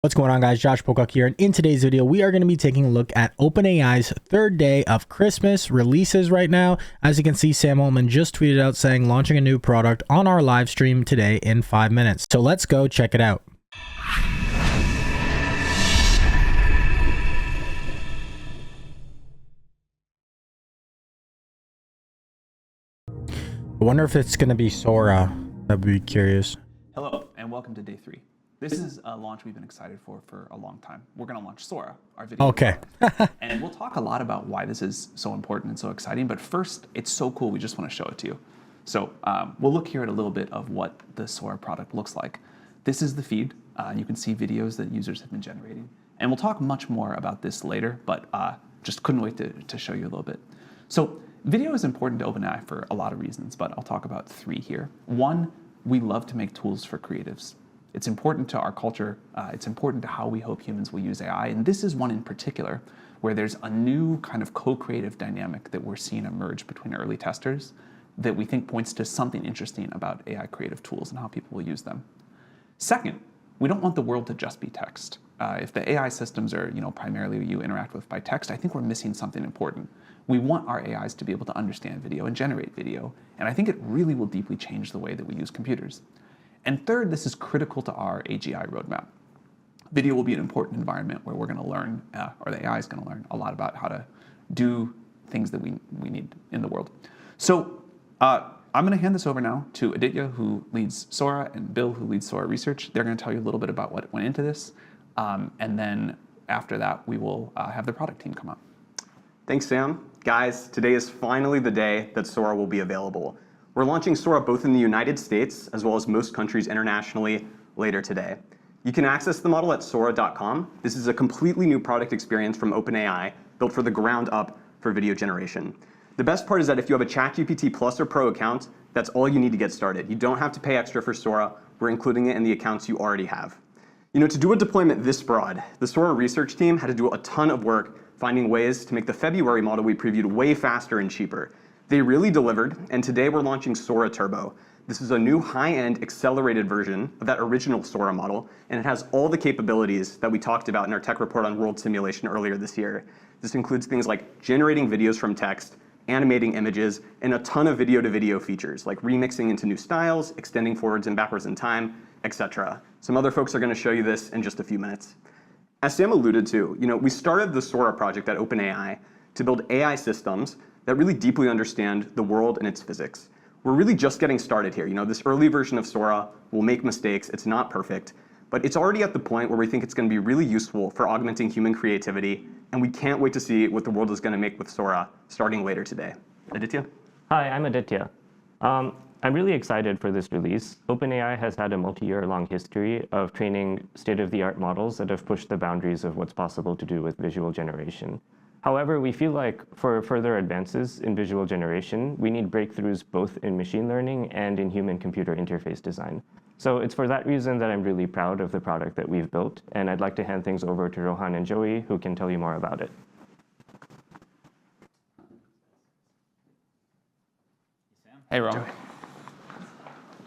What's going on, guys? Josh Pocock here, and in today's video we are going to be taking a look at OpenAI's third day of Christmas releases right now. As you can see, Sam Altman just tweeted out saying launching a new product on our live stream today in 5 minutes. So let's go check it out. I wonder if it's going to be Sora. I'd be curious. Hello, and welcome to day 3. This is a launch we've been excited for a long time. We're going to launch Sora, our video. Okay. And we'll talk a lot about why this is so important and so exciting, but first, it's so cool, we just want to show it to you. So we'll look here at a little bit of what the Sora product looks like. This is the feed. You can see videos that users have been generating. And we'll talk much more about this later, but just couldn't wait to show you a little bit. So video is important to OpenAI for a lot of reasons, but I'll talk about 3 here. 1, we love to make tools for creatives. It's important to our culture. It's important to how we hope humans will use AI. And this is one in particular where there's a new kind of co-creative dynamic that we're seeing emerge between early testers that we think points to something interesting about AI creative tools and how people will use them. Second, we don't want the world to just be text. If the AI systems are primarily you interact with by text, I think we're missing something important. We want our AIs to be able to understand video and generate video. And I think it really will deeply change the way that we use computers. And third, this is critical to our AGI roadmap. Video will be an important environment where we're going to learn, or the AI is going to learn a lot about how to do things that we need in the world. So I'm going to hand this over now to Aditya, who leads Sora, and Bill, who leads Sora Research. They're going to tell you a little bit about what went into this. And then after that, we will have the product team come up. Thanks, Sam. Guys, today is finally the day that Sora will be available. We're launching Sora both in the United States as well as most countries internationally later today. You can access the model at Sora.com. This is a completely new product experience from OpenAI built for the ground up for video generation. The best part is that if you have a ChatGPT Plus or Pro account, that's all you need to get started. You don't have to pay extra for Sora. We're including it in the accounts you already have. To do a deployment this broad, the Sora research team had to do a ton of work finding ways to make the February model we previewed way faster and cheaper. They really delivered, and today we're launching Sora Turbo. This is a new high-end accelerated version of that original Sora model, and it has all the capabilities that we talked about in our tech report on world simulation earlier this year. This includes things like generating videos from text, animating images, and a ton of video-to-video features, like remixing into new styles, extending forwards and backwards in time, etc. Some other folks are going to show you this in just a few minutes. As Sam alluded to, we started the Sora project at OpenAI to build AI systems that really deeply understand the world and its physics. We're really just getting started here. This early version of Sora will make mistakes. It's not perfect, but it's already at the point where we think it's going to be really useful for augmenting human creativity, and we can't wait to see what the world is going to make with Sora starting later today. Aditya? Hi, I'm Aditya. I'm really excited for this release. OpenAI has had a multi-year-long history of training state-of-the-art models that have pushed the boundaries of what's possible to do with visual generation. However, we feel like for further advances in visual generation, we need breakthroughs both in machine learning and in human-computer interface design. So it's for that reason that I'm really proud of the product that we've built, and I'd like to hand things over to Rohan and Joey, who can tell you more about it. Hey, Rohan.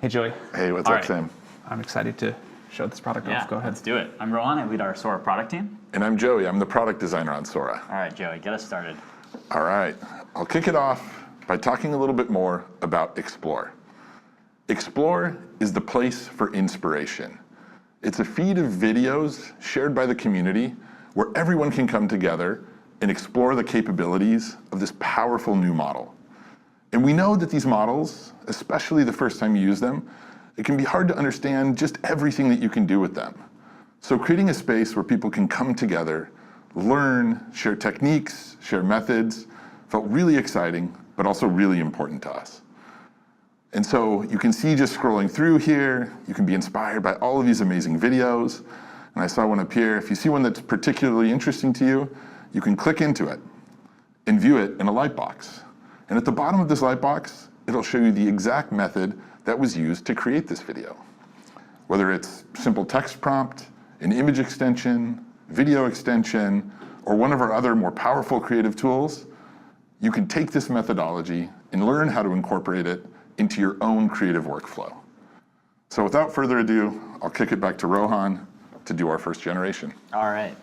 Hey, Joey. Hey, what's up, Sam? I'm excited to show this product off. Go ahead. Let's do it. I'm Rohan. I lead our Sora product team. And I'm Joey. I'm the product designer on Sora. All right, Joey, get us started. All right. I'll kick it off by talking a little bit more about Explore. Explore is the place for inspiration. It's a feed of videos shared by the community where everyone can come together and explore the capabilities of this powerful new model. And we know that these models, especially the first time you use them, it can be hard to understand just everything that you can do with them. So creating a space where people can come together, learn, share techniques, share methods, felt really exciting, but also really important to us. And so you can see just scrolling through here, you can be inspired by all of these amazing videos. And I saw one up here. If you see one that's particularly interesting to you, you can click into it and view it in a Lightbox. And at the bottom of this Lightbox, it'll show you the exact method that was used to create this video. Whether it's simple text prompt, an image extension, video extension, or one of our other more powerful creative tools, you can take this methodology and learn how to incorporate it into your own creative workflow. So without further ado, I'll kick it back to Rohan to do our first generation. All right,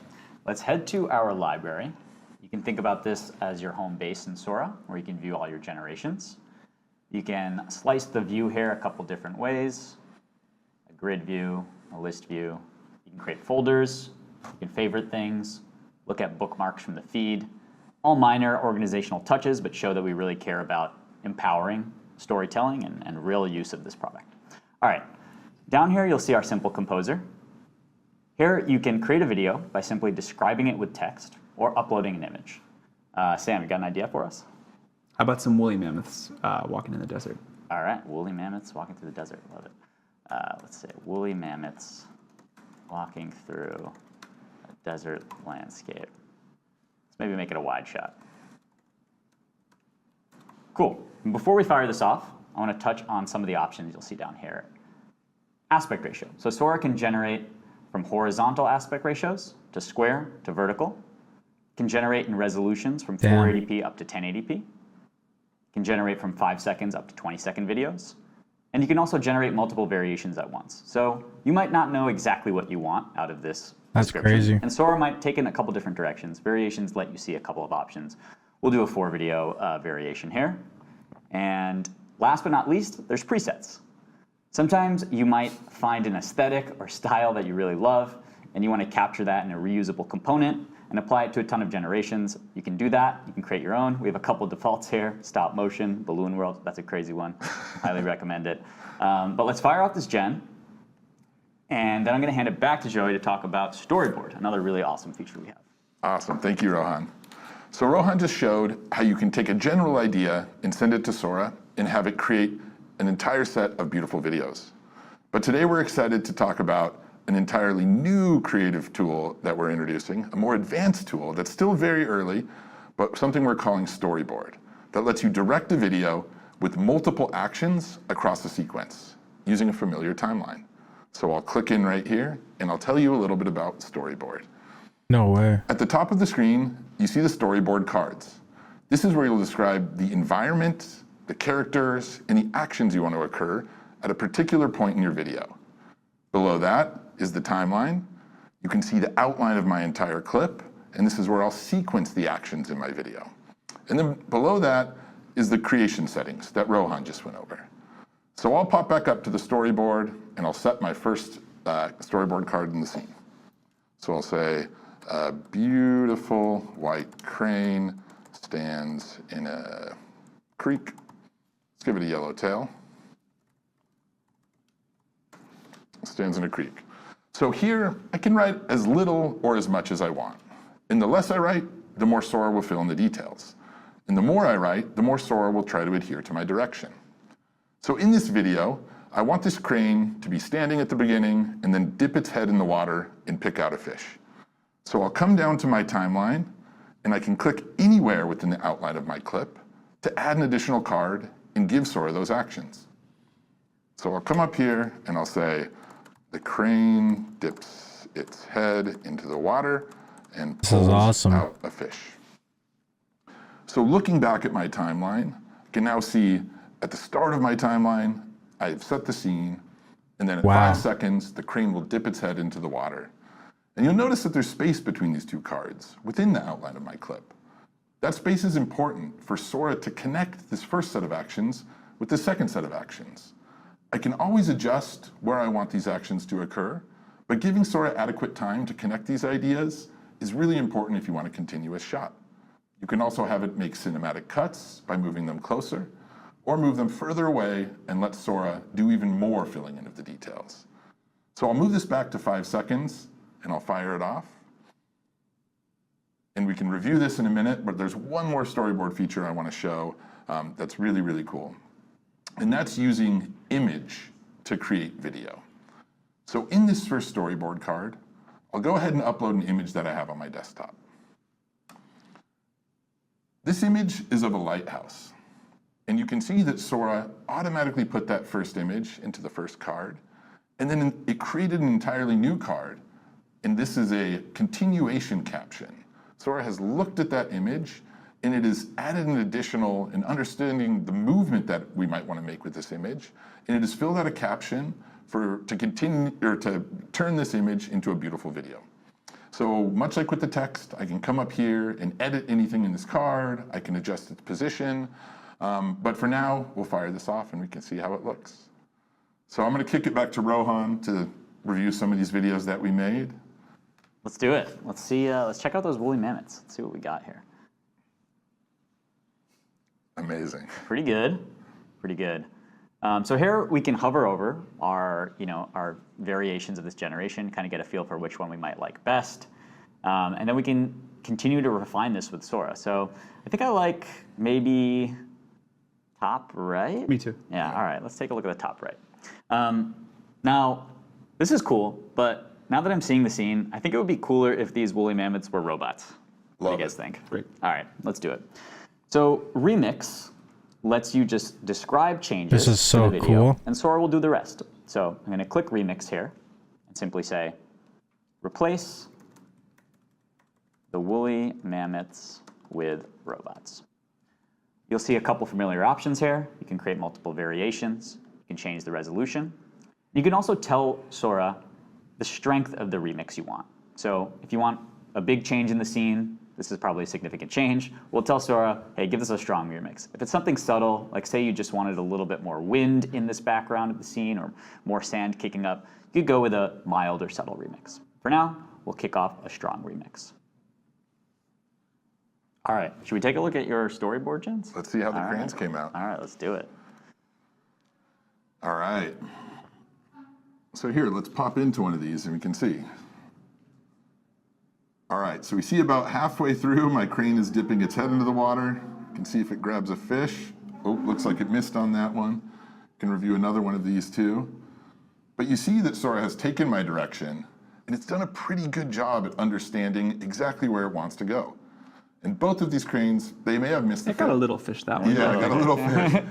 let's head to our library. You can think about this as your home base in Sora, where you can view all your generations. You can slice the view here a couple different ways. A grid view, a list view. You can create folders, you can favorite things, look at bookmarks from the feed. All minor organizational touches, but show that we really care about empowering storytelling and real use of this product. All right, down here you'll see our simple composer. Here you can create a video by simply describing it with text or uploading an image. Sam, you got an idea for us? How about some woolly mammoths walking in the desert? All right, woolly mammoths walking through the desert. Love it. Let's say woolly mammoths walking through a desert landscape. Let's maybe make it a wide shot. Cool. And before we fire this off, I want to touch on some of the options you'll see down here. Aspect ratio. So Sora can generate from horizontal aspect ratios to square to vertical. It can generate in resolutions from 480p up to 1080p. It can generate from 5 seconds up to 20-second videos. And you can also generate multiple variations at once. So you might not know exactly what you want out of this description. Crazy. And Sora might take it in a couple different directions. Variations let you see a couple of options. We'll do a 4-video variation here. And last but not least, there's presets. Sometimes you might find an aesthetic or style that you really love, and you want to capture that in a reusable component and apply it to a ton of generations. You can do that. You can create your own. We have a couple defaults here: stop motion, balloon world. That's a crazy one. Highly recommend it. But let's fire off this gen, and then I'm going to hand it back to Joey to talk about Storyboard, another really awesome feature we have. Awesome, thank you, Rohan. So Rohan just showed how you can take a general idea and send it to Sora and have it create an entire set of beautiful videos. But today we're excited to talk about an entirely new creative tool that we're introducing, a more advanced tool that's still very early, but something we're calling Storyboard, that lets you direct a video with multiple actions across a sequence using a familiar timeline. So I'll click in right here and I'll tell you a little bit about Storyboard. No way. At the top of the screen, you see the storyboard cards. This is where you'll describe the environment, the characters, and the actions you want to occur at a particular point in your video. Below that is the timeline. You can see the outline of my entire clip, and this is where I'll sequence the actions in my video. And then below that is the creation settings that Rohan just went over. So I'll pop back up to the storyboard, and I'll set my first storyboard card in the scene. So I'll say, a beautiful white crane stands in a creek. Let's give it a yellow tail. Stands in a creek. So here, I can write as little or as much as I want. And the less I write, the more Sora will fill in the details. And the more I write, the more Sora will try to adhere to my direction. So in this video, I want this crane to be standing at the beginning and then dip its head in the water and pick out a fish. So I'll come down to my timeline, and I can click anywhere within the outline of my clip to add an additional card and give Sora those actions. So I'll come up here and I'll say, the crane dips its head into the water and pulls out a fish. So looking back at my timeline, I can now see at the start of my timeline, I've set the scene, and then at 5 seconds, the crane will dip its head into the water. And you'll notice that there's space between these two cards within the outline of my clip. That space is important for Sora to connect this first set of actions with the second set of actions. I can always adjust where I want these actions to occur, but giving Sora adequate time to connect these ideas is really important if you want a continuous shot. You can also have it make cinematic cuts by moving them closer, or move them further away and let Sora do even more filling in of the details. So I'll move this back to 5 seconds, and I'll fire it off. And we can review this in a minute, but there's one more storyboard feature I want to show that's really, really cool. And that's using image to create video. So in this first storyboard card, I'll go ahead and upload an image that I have on my desktop. This image is of a lighthouse. And you can see that Sora automatically put that first image into the first card. And then it created an entirely new card. And this is a continuation caption. Sora has looked at that image, and it has added an additional, and understanding the movement that we might want to make with this image, and it has filled out a caption to continue or to turn this image into a beautiful video. So much like with the text, I can come up here and edit anything in this card. I can adjust its position. But for now, we'll fire this off and we can see how it looks. So I'm going to kick it back to Rohan to review some of these videos that we made. Let's do it. Let's see. Let's check out those woolly mammoths. Let's see what we got here. Amazing. Pretty good. Pretty good. So here we can hover over our, our variations of this generation, kind of get a feel for which one we might like best. And then we can continue to refine this with Sora. So I think I like maybe top right. Me too. Yeah, all right, let's take a look at the top right. Now, this is cool, but now that I'm seeing the scene, I think it would be cooler if these woolly mammoths were robots. What do you guys think? Great. All right, let's do it. So remix lets you just describe changes This is so to the video, cool. and Sora will do the rest. So I'm going to click remix here and simply say, replace the woolly mammoths with robots. You'll see a couple familiar options here. You can create multiple variations. You can change the resolution. You can also tell Sora the strength of the remix you want. So if you want a big change in the scene, this is probably a significant change, we'll tell Sora, hey, give us a strong remix. If it's something subtle, like say you just wanted a little bit more wind in this background of the scene or more sand kicking up, you could go with a mild or subtle remix. For now, we'll kick off a strong remix. All right, should we take a look at your storyboard, Jens? Let's see how the All cranes right. came out. All right, let's do it. All right. So here, let's pop into one of these and we can see. All right, so we see about halfway through, my crane is dipping its head into the water. You can see if it grabs a fish. Oh, looks like it missed on that one. You can review another one of these too. But you see that Sora has taken my direction and it's done a pretty good job at understanding exactly where it wants to go. And both of these cranes, they may have missed the I got a little fish that one. Yeah, I got a little fish.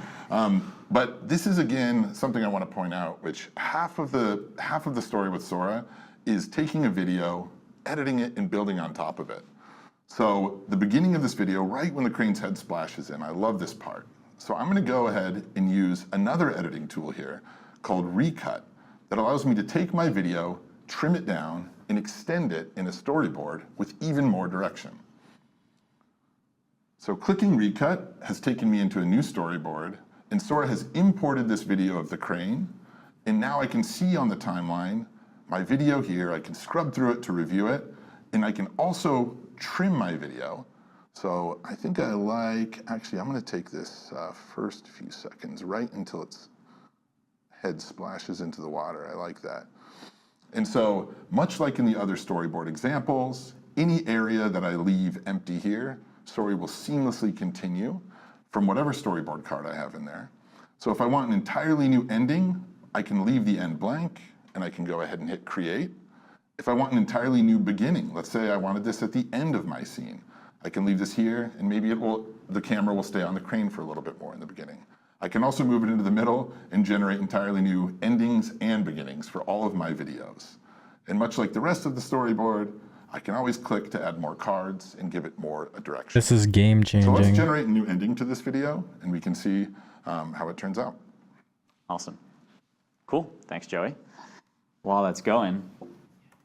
But this is, again, something I want to point out, which half of the story with Sora is taking a video, editing it, and building on top of it. So the beginning of this video, right when the crane's head splashes in, I love this part. So I'm going to go ahead and use another editing tool here called Recut that allows me to take my video, trim it down, and extend it in a storyboard with even more direction. So clicking Recut has taken me into a new storyboard, and Sora has imported this video of the crane, and now I can see on the timeline my video here. I can scrub through it to review it, and I can also trim my video. So I think I like, actually I'm gonna take this first few seconds right until its head splashes into the water. I like that. And so much like in the other storyboard examples, any area that I leave empty here, Story will seamlessly continue from whatever storyboard card I have in there. So if I want an entirely new ending, I can leave the end blank and I can go ahead and hit create. If I want an entirely new beginning, let's say I wanted this at the end of my scene, I can leave this here and maybe the camera will stay on the crane for a little bit more in the beginning. I can also move it into the middle and generate entirely new endings and beginnings for all of my videos. And much like the rest of the storyboard, I can always click to add more cards and give it more a direction. This is game changing. So let's generate a new ending to this video and we can see how it turns out. Awesome. Cool. Thanks, Joey. While that's going,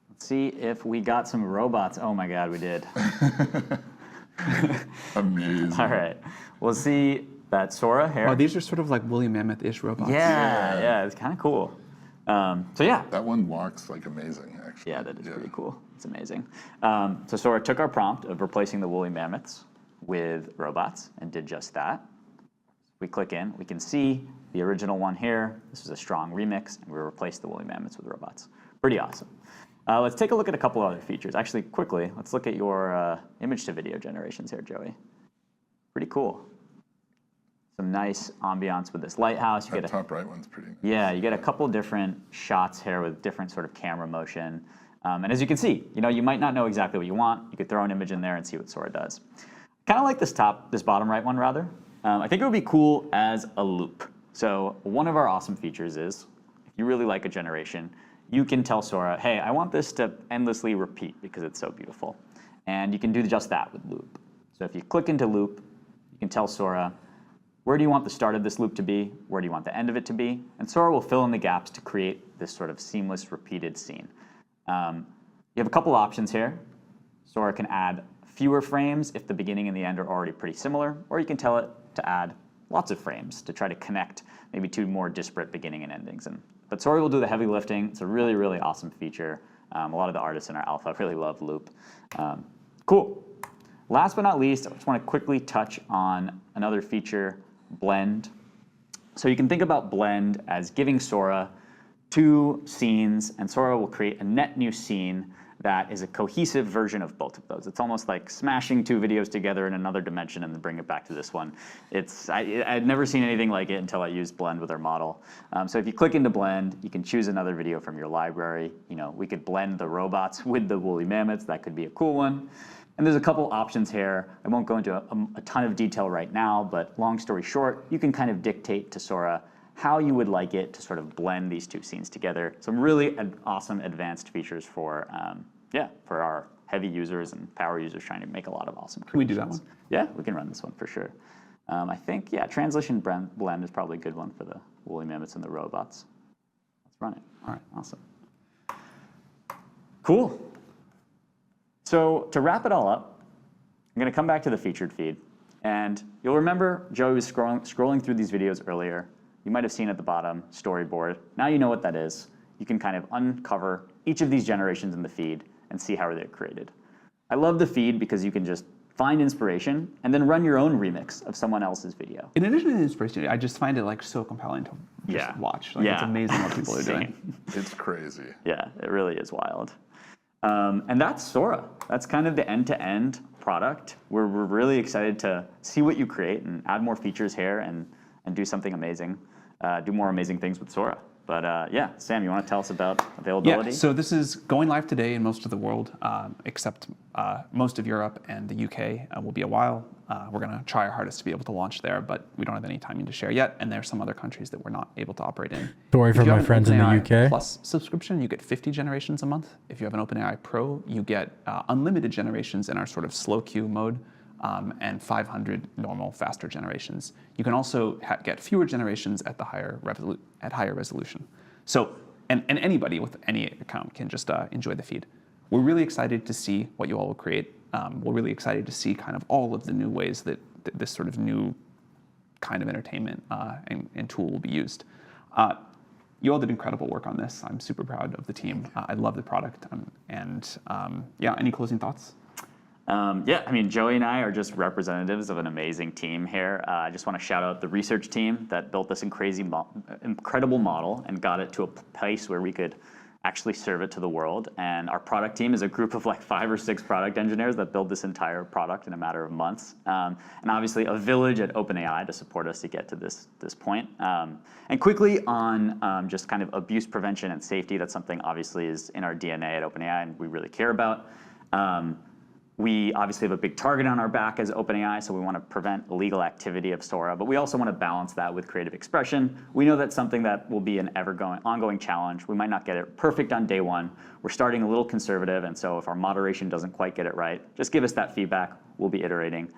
let's see if we got some robots. Oh my God, we did. Amazing. All right. We'll see that Sora here. Oh, these are sort of like woolly mammoth-ish robots. Yeah, it's kind of cool. So yeah. That one walks like amazing, actually. Yeah, that is pretty cool. It's amazing. So Sora took our prompt of replacing the woolly mammoths with robots and did just that. We click in, we can see the original one here. This is a strong remix, and we replaced the woolly mammoths with robots. Pretty awesome. Let's take a look at a couple other features. Actually, quickly, let's look at your image to video generations here, Joey. Pretty cool. Some nice ambiance with this lighthouse. That top right one's pretty nice. Yeah, you get a couple different shots here with different sort of camera motion. And as you can see, you might not know exactly what you want. You could throw an image in there and see what Sora does. Kind of like this bottom right one rather. I think it would be cool as a loop. So one of our awesome features is, if you really like a generation, you can tell Sora, hey, I want this to endlessly repeat because it's so beautiful. And you can do just that with loop. So if you click into loop, you can tell Sora, Where do you want the start of this loop to be? Where do you want the end of it to be? And Sora will fill in the gaps to create this sort of seamless, repeated scene. You have a couple options here. Sora can add fewer frames if the beginning and the end are already pretty similar, or you can tell it to add lots of frames to try to connect maybe two more disparate beginning and endings. But Sora will do the heavy lifting. It's a really, really awesome feature. A lot of the artists in our alpha really love Loop. Cool. Last but not least, I just want to quickly touch on another feature, Blend. So you can think about Blend as giving Sora two scenes, and Sora will create a net new scene that is a cohesive version of both of those. It's almost like smashing two videos together in another dimension and then bring it back to this one. I'd never seen anything like it until I used Blend with our model. So if you click into Blend, you can choose another video from your library. We could blend the robots with the woolly mammoths. That could be a cool one. And there's a couple options here. I won't go into a ton of detail right now, but long story short, you can kind of dictate to Sora how you would like it to sort of blend these two scenes together. Some really awesome advanced features for our heavy users and power users trying to make a lot of awesome creations. Can we do that one? Yeah, we can run this one for sure. I think, translation blend is probably a good one for the woolly mammoths and the robots. Let's run it. All right, awesome. Cool. So to wrap it all up, I'm going to come back to the featured feed. And you'll remember Joey was scrolling through these videos earlier. You might have seen at the bottom, Storyboard. Now you know what that is. You can kind of uncover each of these generations in the feed and see how they're created. I love the feed because you can just find inspiration and then run your own remix of someone else's video. In addition to the inspiration, I just find it so compelling to just watch. It's amazing what people are doing. It's crazy. Yeah, it really is wild. And that's Sora. That's kind of the end-to-end product. We're really excited to see what you create and add more features here and do something amazing, do more amazing things with Sora. But Sam, you want to tell us about availability? Yeah, so this is going live today in most of the world, except most of Europe and the UK. Will be a while. We're going to try our hardest to be able to launch there, but we don't have any timing to share yet. And there are some other countries that we're not able to operate in. Sorry for my friends in the UK. Plus subscription, you get 50 generations a month. If you have an OpenAI Pro, you get unlimited generations in our sort of slow queue mode. And 500 normal, faster generations. You can also get fewer generations at the higher resolution. So, and anybody with any account can just enjoy the feed. We're really excited to see what you all will create. We're really excited to see kind of all of the new ways that this sort of new kind of entertainment and tool will be used. You all did incredible work on this. I'm super proud of the team. I love the product. Any closing thoughts? Joey and I are just representatives of an amazing team here. I just want to shout out the research team that built this incredible model and got it to a place where we could actually serve it to the world. And our product team is a group of 5 or 6 product engineers that built this entire product in a matter of months. And obviously a village at OpenAI to support us to get to this point. And quickly on just kind of abuse prevention and safety, that's something obviously is in our DNA at OpenAI and we really care about. We obviously have a big target on our back as OpenAI, so we want to prevent illegal activity of Sora, but we also want to balance that with creative expression. We know that's something that will be an ongoing challenge. We might not get it perfect on day one. We're starting a little conservative, and so if our moderation doesn't quite get it right, just give us that feedback. We'll be iterating.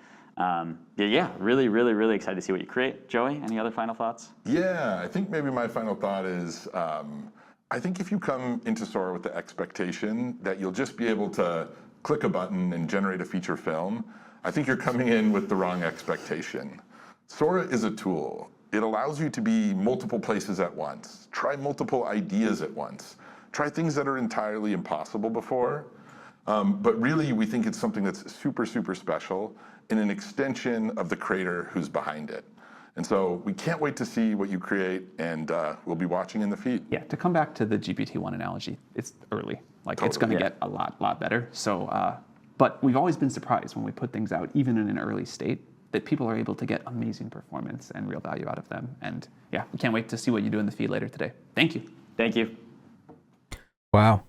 Really, really, really excited to see what you create. Joey, any other final thoughts? Yeah, I think maybe my final thought is, I think if you come into Sora with the expectation that you'll just be able to click a button and generate a feature film, I think you're coming in with the wrong expectation. Sora is a tool. It allows you to be multiple places at once, try multiple ideas at once, try things that are entirely impossible before. But really, we think it's something that's super, super special and an extension of the creator who's behind it. And so we can't wait to see what you create, and we'll be watching in the feed. Yeah, to come back to the GPT-1 analogy, it's early. It's going to get a lot better. So, but we've always been surprised when we put things out, even in an early state, that people are able to get amazing performance and real value out of them. And yeah, we can't wait to see what you do in the feed later today. Thank you. Thank you. Wow.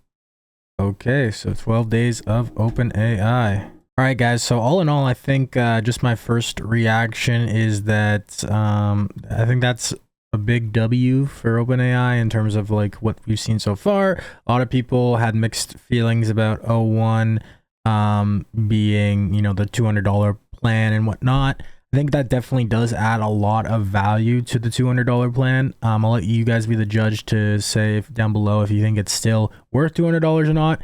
Okay, so 12 days of OpenAI. All right, guys. So all in all, I think just my first reaction is that I think that's a big W for OpenAI in terms of what we've seen so far. A lot of people had mixed feelings about O1 being, the $200 plan and whatnot. I think that definitely does add a lot of value to the $200 plan. I'll let you guys be the judge to say down below if you think it's still worth $200 or not.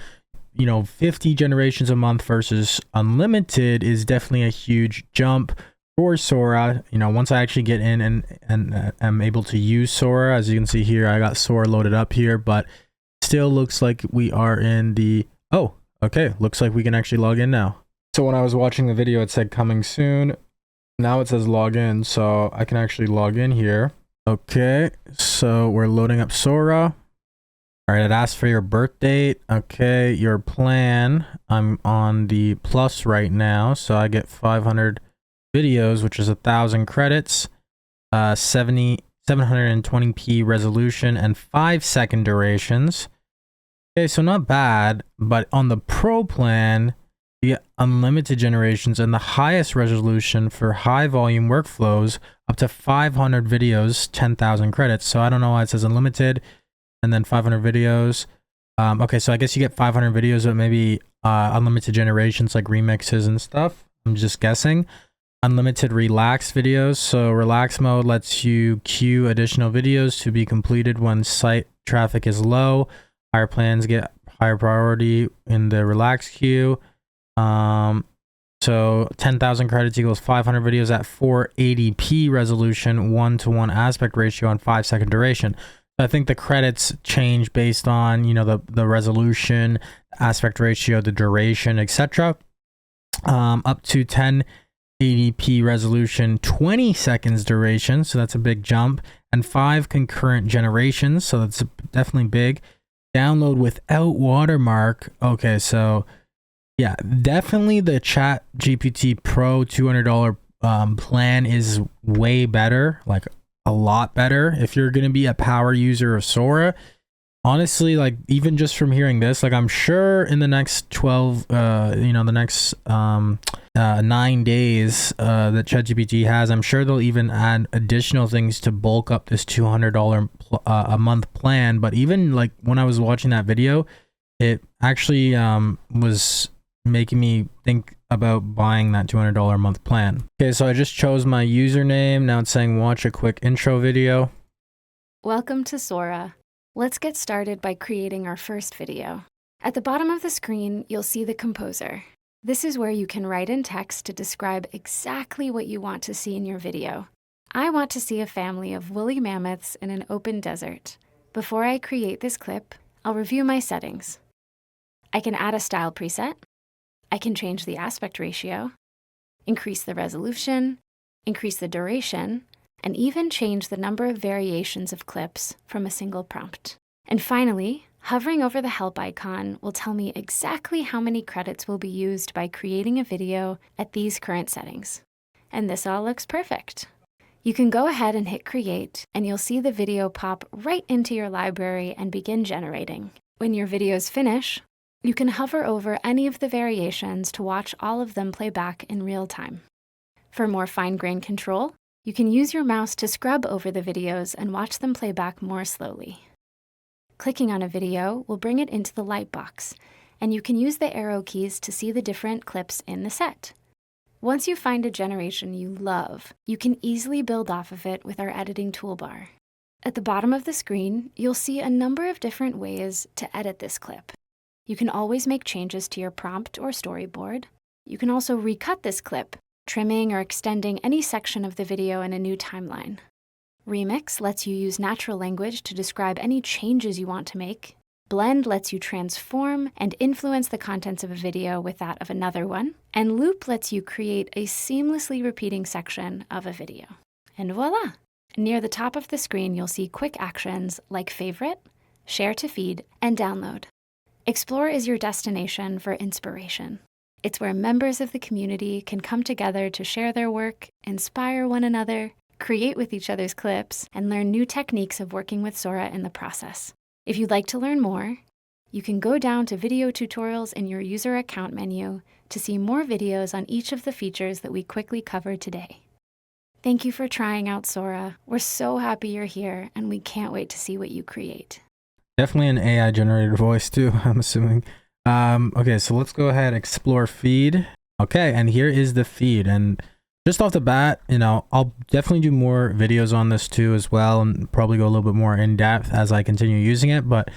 You know, 50 generations a month versus unlimited is definitely a huge jump for Sora. You know, once I actually get in and am able to use Sora, as you can see here, I got Sora loaded up here, but still looks like we are in the, oh, okay, looks like we can actually log in now. So when I was watching the video, it said coming soon. Now it says log in, so I can actually log in here. Okay, so we're loading up Sora. All right, it asks for your birth date. Okay, your plan. I'm on the plus right now, so I get 500 videos, which is 1,000 credits, 720p resolution, and 5-second durations. Okay, so not bad, but on the Pro plan, you get unlimited generations and the highest resolution for high volume workflows, up to 500 videos, 10,000 credits. So I don't know why it says unlimited and then 500 videos. Okay, so I guess you get 500 videos, but maybe unlimited generations like remixes and stuff. I'm just guessing. Unlimited relax videos. So relax mode lets you queue additional videos to be completed when site traffic is low. Higher plans get higher priority in the relax queue. So 10,000 credits equals 500 videos at 480p resolution, 1:1 aspect ratio, and 5-second duration. I think the credits change based on, you know, the resolution, aspect ratio, the duration, etc. Up to 1080p resolution, 20 seconds duration, so that's a big jump, and 5 concurrent generations, so that's definitely big. Download without watermark. Okay, so yeah, definitely the ChatGPT Pro $200 plan is way better, like a lot better. If you're going to be a power user of Sora, honestly, like even just from hearing this, like I'm sure in the next 12, you know, the next 9 days that ChatGPT has, I'm sure they'll even add additional things to bulk up this $200 a month plan. But even like when I was watching that video, it actually was making me think about buying that $200 a month plan. Okay, so I just chose my username. Now it's saying watch a quick intro video. Welcome to Sora. Let's get started by creating our first video. At the bottom of the screen, you'll see the composer. This is where you can write in text to describe exactly what you want to see in your video. I want to see a family of woolly mammoths in an open desert. Before I create this clip, I'll review my settings. I can add a style preset. I can change the aspect ratio, increase the resolution, increase the duration, and even change the number of variations of clips from a single prompt. And finally, hovering over the help icon will tell me exactly how many credits will be used by creating a video at these current settings. And this all looks perfect. You can go ahead and hit create, and you'll see the video pop right into your library and begin generating. When your videos finish, you can hover over any of the variations to watch all of them play back in real time. For more fine-grained control, you can use your mouse to scrub over the videos and watch them play back more slowly. Clicking on a video will bring it into the Lightbox, and you can use the arrow keys to see the different clips in the set. Once you find a generation you love, you can easily build off of it with our editing toolbar. At the bottom of the screen, you'll see a number of different ways to edit this clip. You can always make changes to your prompt or storyboard. You can also recut this clip, trimming or extending any section of the video in a new timeline. Remix lets you use natural language to describe any changes you want to make. Blend lets you transform and influence the contents of a video with that of another one. And Loop lets you create a seamlessly repeating section of a video. And voila! Near the top of the screen, you'll see quick actions like favorite, share to feed, and download. Explore is your destination for inspiration. It's where members of the community can come together to share their work, inspire one another, create with each other's clips, and learn new techniques of working with Sora in the process. If you'd like to learn more, you can go down to video tutorials in your user account menu to see more videos on each of the features that we quickly covered today. Thank you for trying out Sora. We're so happy you're here, and we can't wait to see what you create. Definitely an AI generated voice too, I'm assuming. Okay, so let's go ahead, explore feed. Okay, and here is the feed. And Just off the bat, you know, I'll definitely do more videos on this too as well, and probably go a little bit more in depth as I continue using it. But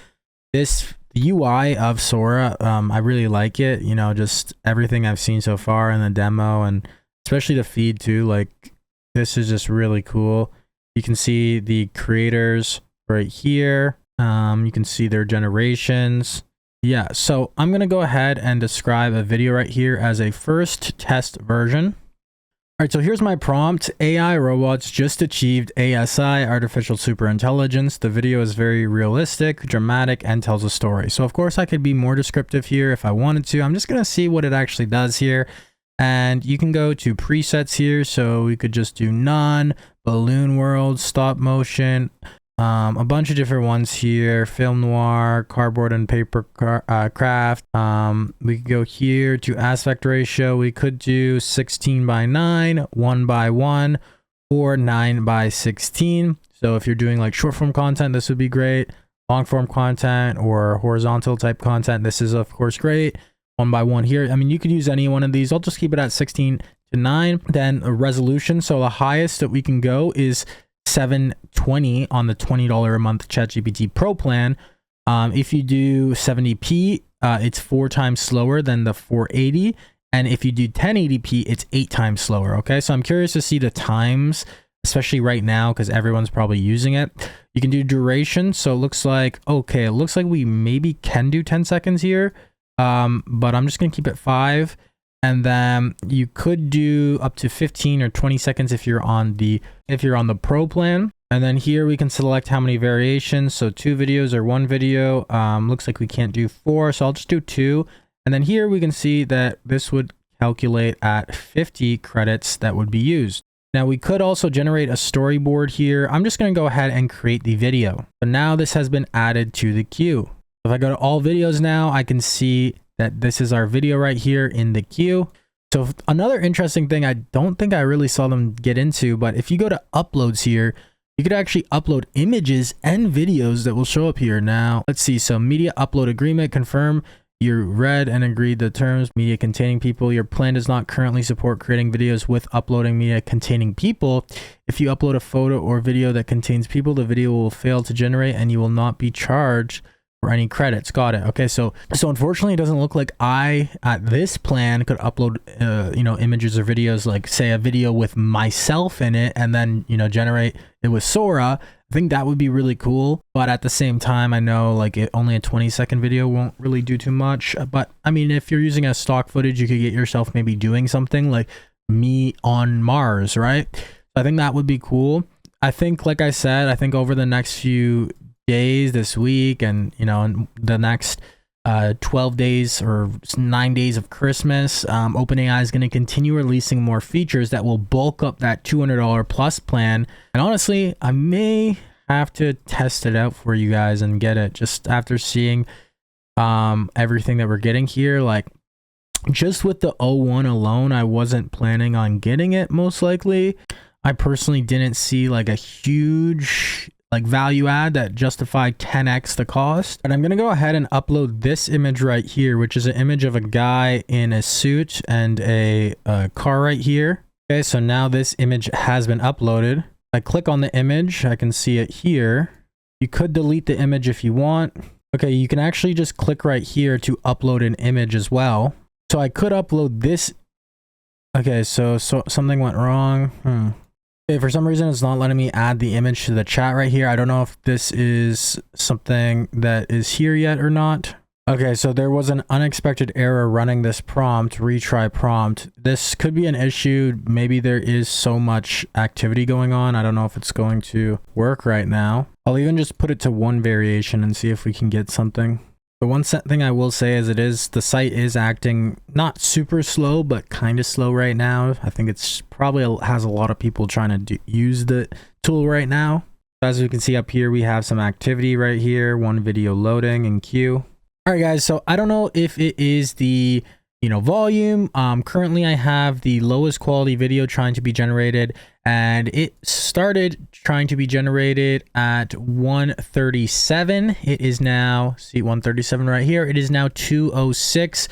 the UI of Sora, I really like it. You know, just everything I've seen so far in the demo, and especially the feed too. Like, this is just really cool. You can see the creators right here. You can see their generations. Yeah, so I'm gonna go ahead and describe a video right here as a first test version. All right, so here's my prompt. AI robots just achieved ASI, artificial superintelligence. The video is very realistic, dramatic, and tells a story. So of course I could be more descriptive here if I wanted to. I'm just gonna see what it actually does here. And you can go to presets here. So we could just do none, balloon world, stop motion, a bunch of different ones here, film noir, cardboard and paper craft. We could go here to aspect ratio. We could do 16:9, 1:1, or 9:16. So if you're doing like short form content, this would be great. Long form content or horizontal type content, this is of course great. 1:1 here. I mean, you could use any one of these. I'll just keep it at 16:9. Then a resolution. So the highest that we can go is 720 on the $20 a month ChatGPT Pro plan. If you do 70p, it's 4 times slower than the 480. And if you do 1080p, it's 8 times slower. Okay, so I'm curious to see the times, especially right now, because everyone's probably using it. You can do duration. So it looks like, okay, it looks like we maybe can do 10 seconds here. But I'm just gonna keep it 5. And then you could do up to 15 or 20 seconds if you're on the Pro plan. And then here we can select how many variations. So 2 videos or 1 video. Looks like we can't do 4, so I'll just do 2. And then here we can see that this would calculate at 50 credits that would be used. Now we could also generate a storyboard here. I'm just going to go ahead and create the video. But now this has been added to the queue. If I go to all videos now, I can see that this is our video right here in the queue. So another interesting thing I don't think I really saw them get into, but if you go to uploads here, you could actually upload images and videos that will show up here. Now, let's see. So media upload agreement, confirm you read and agreed the terms, media containing people. Your plan does not currently support creating videos with uploading media containing people. If you upload a photo or video that contains people, the video will fail to generate and you will not be charged for any credits. Got it. Okay, so unfortunately it doesn't look like I at this plan could upload you know, images or videos, like say a video with myself in it and then, you know, generate it with Sora. I think that would be really cool, but at the same time I know like only a 20-second video won't really do too much. But I mean, if you're using a stock footage, you could get yourself maybe doing something like me on Mars, right? I think that would be cool. I think, like I said, I think over the next few days, this week, and you know, in the next 12 days or 9 days of Christmas, OpenAI is going to continue releasing more features that will bulk up that $200 plus plan. And honestly, I may have to test it out for you guys and get it just after seeing everything that we're getting here. Like, just with the O1 alone, I wasn't planning on getting it most likely. I personally didn't see like a huge like value add that justified 10x the cost. And I'm gonna go ahead and upload this image right here, which is an image of a guy in a suit and a car right here. Okay, so now this image has been uploaded. I click on the image, I can see it here. You could delete the image if you want. Okay, you can actually just click right here to upload an image as well. So I could upload this. Okay, so something went wrong. Okay, for some reason, it's not letting me add the image to the chat right here. I don't know if this is something that is here yet or not. Okay, so there was an unexpected error running this prompt, retry prompt. This could be an issue. Maybe there is so much activity going on. I don't know if it's going to work right now. I'll even just put it to 1 variation and see if we can get something. The one thing I will say is the site is acting not super slow, but kind of slow right now. I think it's probably has a lot of people trying to use the tool right now. As you can see up here, we have some activity right here, 1 video loading in queue. All right, guys, so I don't know if it is the, you know, volume. Currently I have the lowest quality video trying to be generated, and it started trying to be generated at 137. It is now, see 137 right here. It is now 206.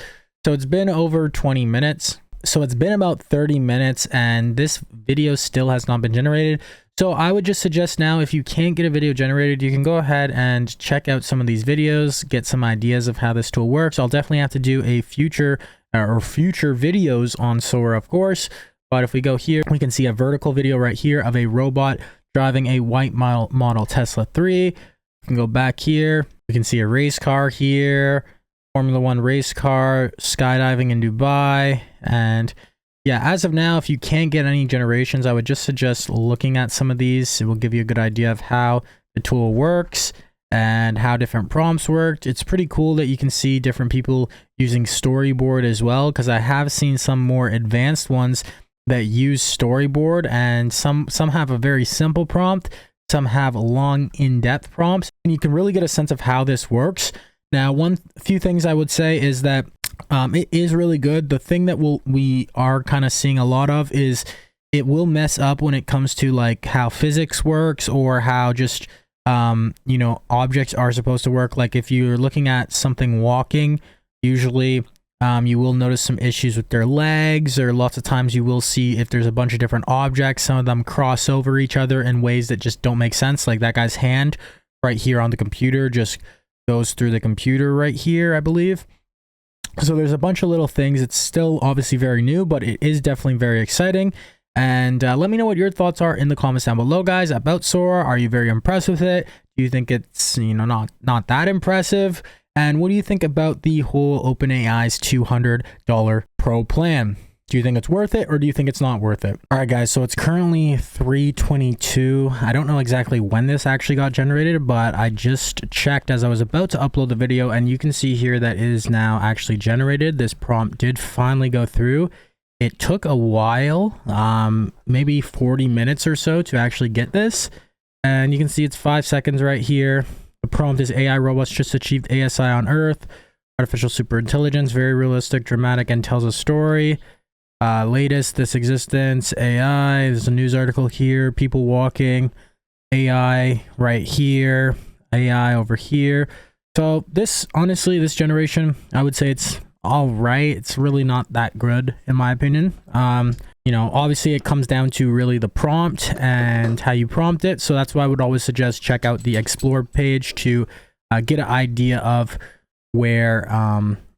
So it's been over 20 minutes. So it's been about 30 minutes and this video still has not been generated. So I would just suggest now, if you can't get a video generated, you can go ahead and check out some of these videos, get some ideas of how this tool works. I'll definitely have to do a future videos on Sora, of course. But if we go here, we can see a vertical video right here of a robot driving a white model Tesla 3. We can go back here. We can see a race car here, Formula 1 race car, skydiving in Dubai. And yeah, as of now, if you can't get any generations, I would just suggest looking at some of these. It will give you a good idea of how the tool works and how different prompts worked. It's pretty cool that you can see different people using Storyboard as well, because I have seen some more advanced ones that use Storyboard, and some have a very simple prompt, some have long in-depth prompts, and you can really get a sense of how this works. Now, few things I would say is that it is really good. The thing that we are kind of seeing a lot of is it will mess up when it comes to like how physics works, or how just you know, objects are supposed to work. Like if you're looking at something walking, usually you will notice some issues with their legs, or lots of times you will see if there's a bunch of different objects, some of them cross over each other in ways that just don't make sense. Like that guy's hand right here on the computer just goes through the computer right here, I believe. So there's a bunch of little things. It's still obviously very new, but it is definitely very exciting. And let me know what your thoughts are in the comments down below, guys, about Sora. Are you very impressed with it? Do you think it's, you know, not that impressive? And what do you think about the whole OpenAI's $200 Pro plan? Do you think it's worth it, or do you think it's not worth it? All right, guys, so it's currently 3:22. I don't know exactly when this actually got generated, but I just checked as I was about to upload the video, and you can see here that it is now actually generated. This prompt did finally go through. It took a while, maybe 40 minutes or so to actually get this. And you can see it's 5 seconds right here. The prompt is AI robots just achieved ASI on Earth. Artificial superintelligence, very realistic, dramatic, and tells a story. Latest, this existence, AI. There's a news article here. People walking. AI right here. AI over here. So this, honestly, this generation, I would say it's all right. It's really not that good, in my opinion. You know, obviously it comes down to really the prompt and how you prompt it. So that's why I would always suggest check out the Explore page to get an idea of where,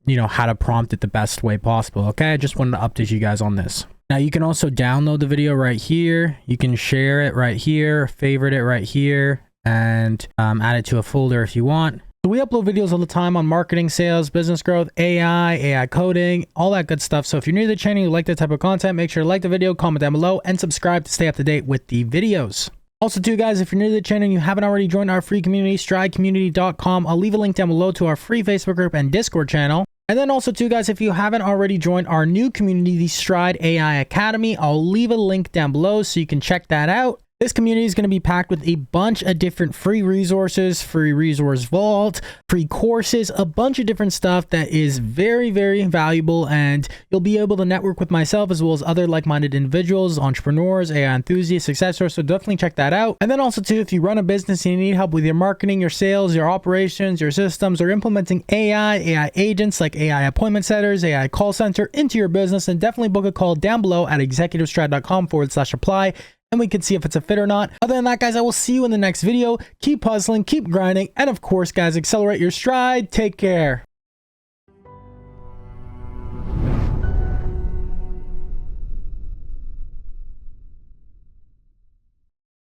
you know, how to prompt it the best way possible. Okay, I just wanted to update you guys on this. Now you can also download the video right here. You can share it right here, favorite it right here, and add it to a folder if you want. So we upload videos all the time on marketing, sales, business growth, AI coding, all that good stuff. So if you're new to the channel, you like that type of content, make sure to like the video, comment down below, and subscribe to stay up to date with the videos. Also too, guys, if you're new to the channel and you haven't already joined our free community, stridecommunity.com, I'll leave a link down below to our free Facebook group and Discord channel. And then also too, guys, if you haven't already joined our new community, the Stride AI Academy, I'll leave a link down below so you can check that out. This community is going to be packed with a bunch of different free resources, free resource vault, free courses, a bunch of different stuff that is very, very valuable, and you'll be able to network with myself as well as other like-minded individuals, entrepreneurs, AI enthusiasts, etc. So definitely check that out. And then also too, if you run a business and you need help with your marketing, your sales, your operations, your systems, or implementing AI agents like AI appointment setters, AI call center into your business, then definitely book a call down below at executivestride.com/apply. And we can see if it's a fit or not. Other than that, guys, I will see you in the next video. Keep hustling, keep grinding, and of course, guys, accelerate your stride. Take care.